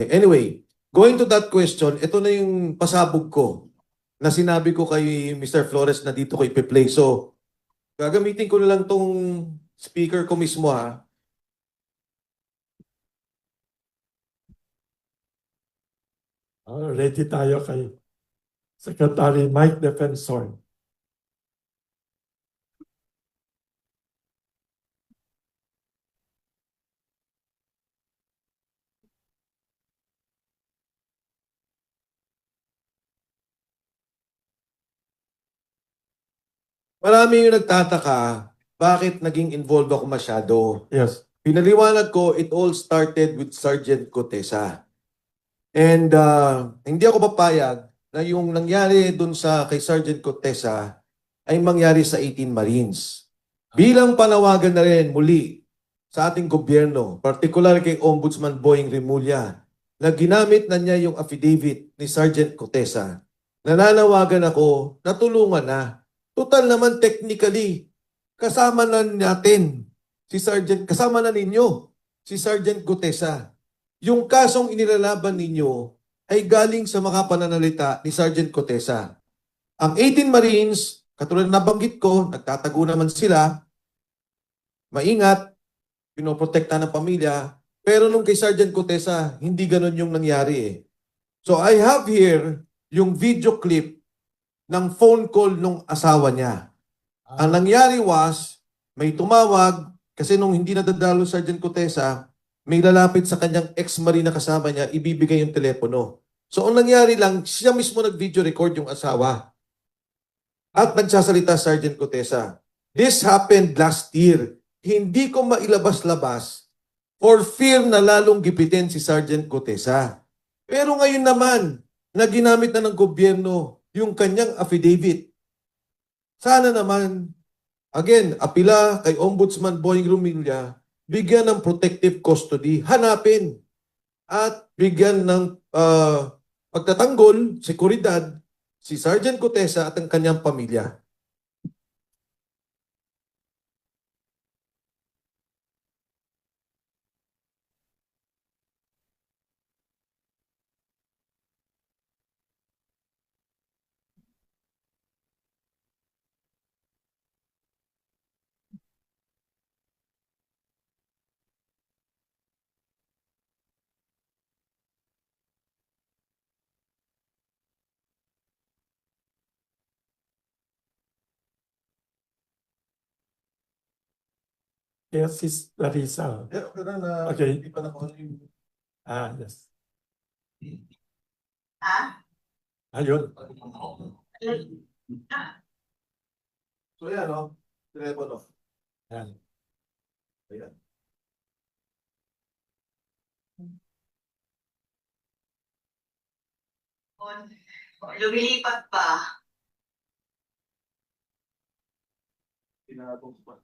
Anyway, going to that question, ito na yung pasabog ko na sinabi ko kay Mr. Flores na dito ko ipi-play. So, gagamitin ko na lang tong speaker ko mismo ha. Ready tayo kay Secretary Mike Defensor. Marami yung nagtataka, bakit naging involved ako masyado? Yes. Pinaliwanag ko, it all started with Sergeant Cotesa. And hindi ako papayag na yung nangyari dun sa kay Sergeant Cotesa ay mangyari sa 18 Marines. Bilang panawagan na rin muli sa ating gobyerno, particular kay Ombudsman Boying Rimulya, na ginamit na niya yung affidavit ni Sergeant Cotesa. Nananawagan ako na tulungan na. Total naman technically, kasama na natin si Sergeant, kasama na ninyo si Sergeant Cotesa. Yung kasong inilalaban ninyo ay galing sa makapananalita ni Sergeant Cotesa. Ang 18 Marines, katulad na nabanggit ko, nagtatago naman sila, maingat, pinoprotekta ng pamilya, pero nung kay Sergeant Cotesa, hindi ganun yung nangyari eh. So I have here yung video clip ng phone call nung asawa niya. Ang nangyari was, may tumawag, kasi nung hindi nadadalo Sergeant Cotesa, may lalapit sa kanyang ex-marine na kasama niya, ibibigay yung telepono. So ang nangyari lang, siya mismo nag-video record yung asawa. At nagsasalita Sergeant Cotesa. This happened last year. Hindi ko mailabas-labas for fear na lalong gipitin si Sergeant Cotesa. Pero ngayon naman, na ginamit na ng gobyerno yung kanyang affidavit. Sana naman, again, apila kay Ombudsman Boying Rimulya, bigyan ng protective custody, hanapin at bigyan ng pagtatanggol, seguridad, si Sergeant Cotesa at ang kanyang pamilya. Yes, Sis Larissa. Okay. Hindi pa nakuha yung... Yes. Ayun. So yan, no? Telepono. Yan. Ayan. Lumilipat pa. Pinagong pa.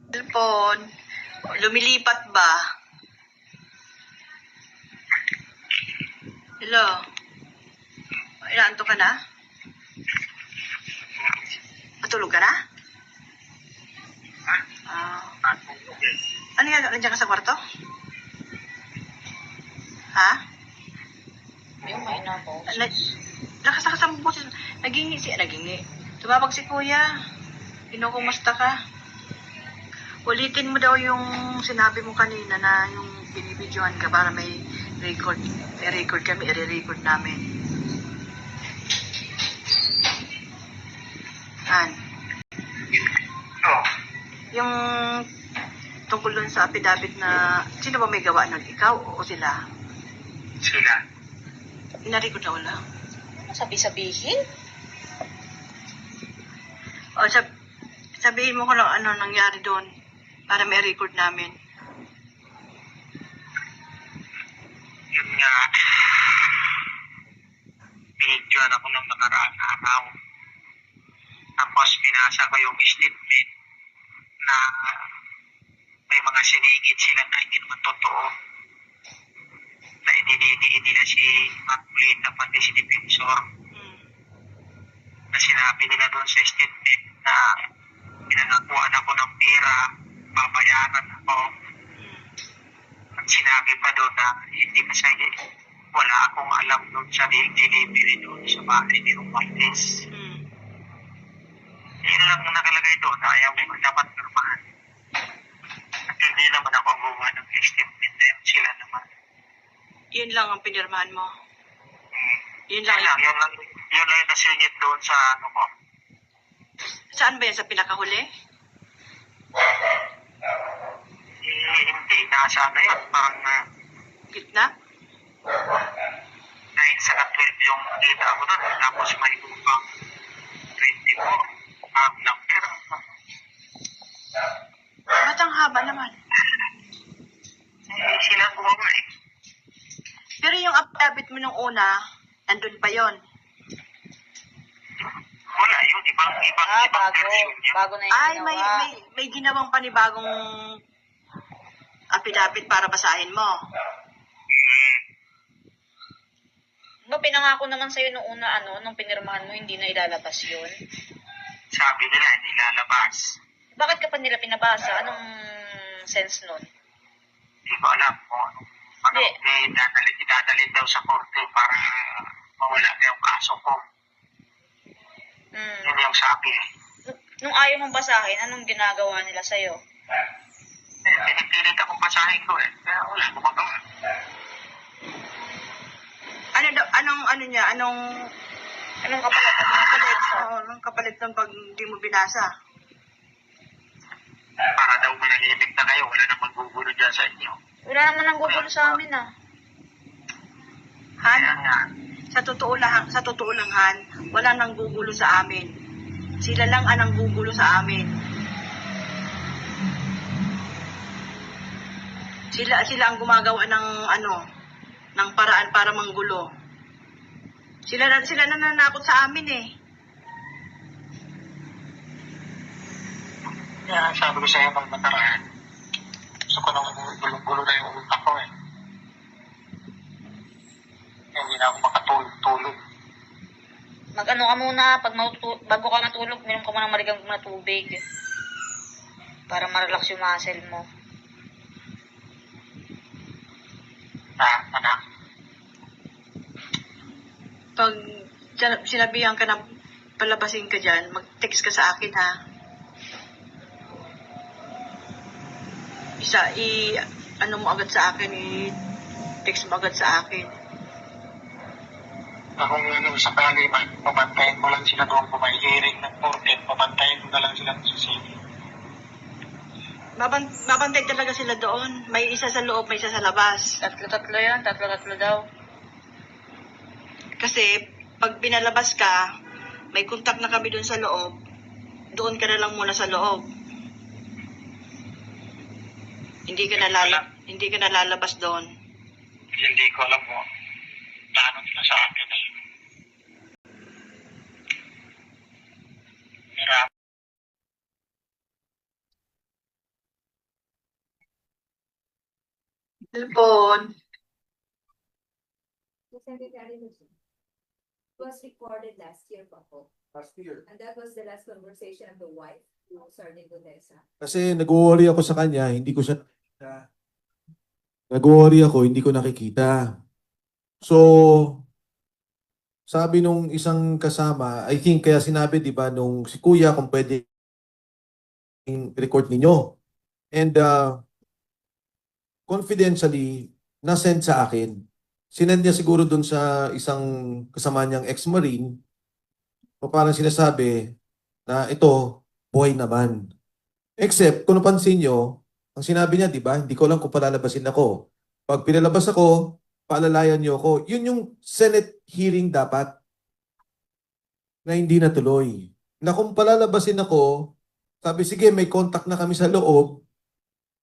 Cellphone. Lumilipat ba? Hello? Inaanto ka na? Matulog ka na? Ano yan? Nandiyan ka sa kwarto? Ha? Yung may nabo. Lakas-lakas ang boses. Nagingi. Tumawag si kuya. Kinukumusta ka? Ulitin mo daw yung sinabi mo kanina na yung binibidyohan ka para may record. May record kami, i-record namin. An? Yung tungkol dun sa affidavit na sino ba may gawa nun? Ikaw o sila? Sila. Ina-record na wala. Sabi-sabihin? O sabihin mo ko lang ano nangyari doon para may record namin. Yun nga. Binidyoan ako ng nakaraang araw. Tapos binasa ko yung statement na may mga sinigit sila na hindi naman totoo. Na hindi na si Maclean na pati si Defensor. Na sinabi nila doon sa statement na pinangakuan ako ng pera babayaran ako. At sinabi pa doon na hindi pa siya, wala akong alam doon sa delivery doon sa bahay ni Romartes. Mm. Yun lang ang nakalagay doon, ayaw ko dapat pirmahan. At hindi naman ako gumawa ng statement na yun, sila naman. Yun lang ang pinirmahan mo. Yun Yun lang. lang, yun lang yung nasingit doon sa ano ko. Saan ba yan? Sa pinakahuli? Hindi, nasa ano yun, parang Gitna? 9 sa 12 yung kita ko doon, tapos may upang 24 number. Ba't ang haba naman? Sila gumawa eh. Pero yung affidavit mo nung una, nandun pa yon. Wala yun, ibang version yun. Bago na yung Ay, ginawa. may ginawang panibagong affidavit para basahin mo. No, pinangako naman sa'yo nung una, nung pinirmahan mo, hindi na ilalabas yun. Sabi nila, hindi lalabas. Bakit ka pa nila pinabasa? Anong sense nun? Hindi ko alam kung ano. Idadalhin daw sa korte para mawala na yung kaso ko. Mm. Yun yung sabi. Nung ayaw mong basahin, anong ginagawa nila sa'yo? Pinipilit akong basahin ko eh. Kaya wala ko magawa. Anong kapalit pag binasa? Anong kapalit ng pag hindi mo binasa? Para daw manahimik na kayo, wala nang maggugulo dyan sa inyo. Wala naman ang gugulo sa amin, Han, Kaya nga, sa totoo lang, Han, wala nang gugulo sa amin. Sila lang ang nanggugulo sa amin. Sila ang gumagawa ng ng paraan para manggulo. Sila nananakot sa amin eh. kaya sabi ko sa iyo pag nakaraan, gusto ko nang gulong-gulo na yung utak ko eh. Hindi na ako makatulog. Mag-ano ka muna, bago ka matulog, minom ka muna ng marigang na tubig. Para ma-relax yung muscle mo. Anak. Pag sinabihan ka na palabasin ka dyan, mag-text ka sa akin ha. Ano mo agad sa akin, i-text mo agad sa akin. Kung sakali man, pabantayin mo lang sila doon kung may hearing ng korte, pabantayin mo na lang sila sa city. Mabantay talaga sila doon. May isa sa loob, may isa sa labas. Tatlo yan, tatlo daw. Kasi pag pinalabas ka, may contact na kami doon sa loob, doon ka na lang muna sa loob. Hindi ka na lalabas doon. Hindi ko alam mo, plano nila sa akin eh. Pero Telepon. The secretary was recorded last year pa po. Last year. And that was the last conversation of the wife to Sergeant Gutesa. Kasi nag-worry ako sa kanya, hindi ko siya nakikita. Nag-worry ako, hindi ko nakikita. So, sabi nung isang kasama, I think kaya sinabi, di ba, nung si Kuya, kung pwede record ninyo. And confidentially, na-send sa akin. Sinend niya siguro dun sa isang kasama niyang ex-marine, o parang sinasabi na ito, buhay naman. Except, kung napansin nyo, ang sinabi niya, di ba, hindi ko lang kung palalabasin ako. Pag pinalabas ako, paalalayan niyo ako. Yun yung Senate hearing dapat na hindi natuloy. Na kung palalabasin ako, sabi, sige, may contact na kami sa loob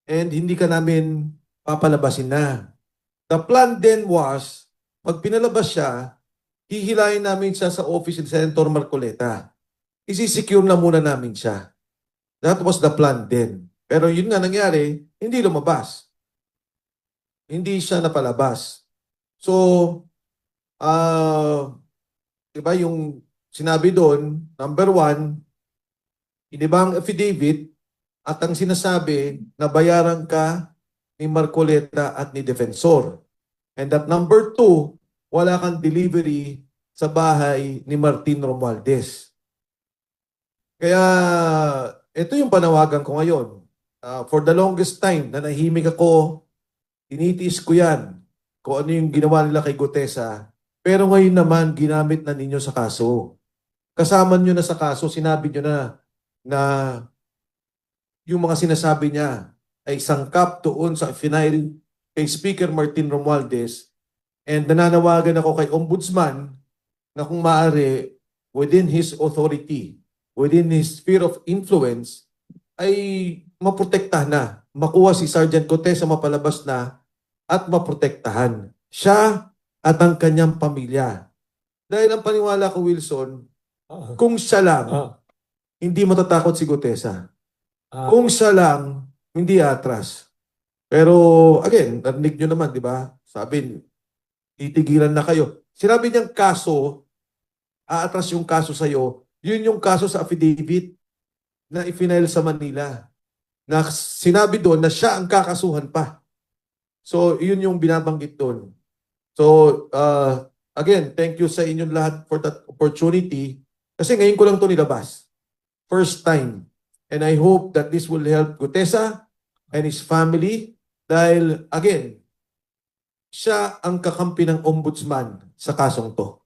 and hindi ka namin papalabasin na. The plan then was, pag pinalabas siya, hihilahin namin siya sa office ni Senator Marcoleta. Isi-secure na muna namin siya. That was the plan then. Pero yun nga nangyari, hindi lumabas. Hindi siya napalabas. So, diba yung sinabi doon, number one, hindi ba ang affidavit, at ang sinasabi na bayaran ka ni Marcoleta at ni Defensor. And that number 2, wala kang delivery sa bahay ni Martin Romualdez. Kaya ito yung panawagan ko ngayon. For the longest time na nahimik ako, tinitiis ko yan kung ano yung ginawa nila kay Gutesa. Pero ngayon naman, ginamit na ninyo sa kaso. Kasama nyo na sa kaso, sinabi nyo na yung mga sinasabi niya ay sangkap doon sa final kay Speaker Martin Romualdez, and nananawagan ako kay Ombudsman na kung maaari, within his authority, within his sphere of influence, ay maprotektahan na. Makuha si Sergeant Cotesa, mapalabas na, at maprotektahan siya at ang kanyang pamilya. Dahil ang paniwala ko, Wilson, kung siya lang, hindi matatakot si Gutesa. Kung siya lang, hindi atras. Pero, again, narinig nyo naman, di ba? Sabi, titigilan na kayo. Sinabi niyang kaso, aatras yung kaso sa'yo, yun yung kaso sa affidavit na i-file sa Manila. Na sinabi doon na siya ang kakasuhan pa. So, yun yung binabanggit doon. So, again, thank you sa inyong lahat for that opportunity. Kasi ngayon ko lang ito nilabas. First time. And I hope that this will help Gutesa and his family dahil, again, siya ang kakampi ng ombudsman sa kasong to.